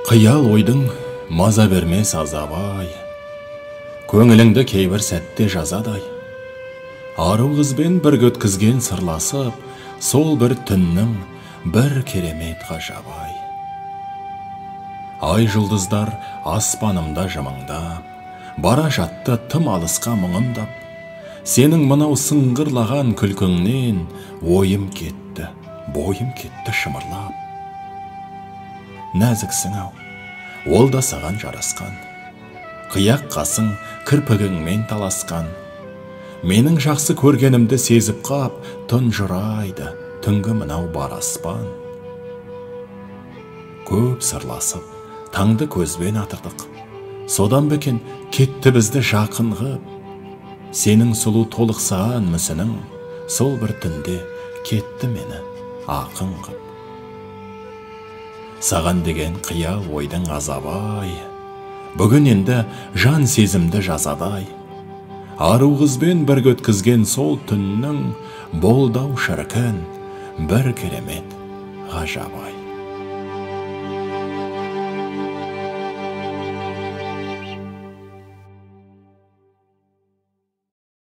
Қиял ойдың маза бермес азабай, көңіліңді кейбір сәтте жазадай. Ару қызбен бірге өткізген сырласып, сол бір түннің бір керемет ғажабай. Ай жұлдыздар аспанымда жымыңдап, бара жатты тым алысқа мұңымдап. Сенің мынау сыңғырлаған күлкіңнен ойым кетті, бойым кетті шымырлап. Нәзіксің ау, ол да саған жарасқан, қияқ қасың кірпігіңмен таласқан. Менің жақсы көргенімді сезіп қап, тұнжырайды түнгі мынау бар аспан. Көп сырласып, таңды көзбен атырдық, содан бекен кетті бізді жақын ғып. Сенің сұлу толықсаған мүсінің сол бір түнде кетті мені ақын ғып. Саған деген қиял ойдың азабай, бүгін енді жан сезімді жазадай. Ару қызбен бірге өткізген сол түннің болдау шіркін бір керемет ғажабай.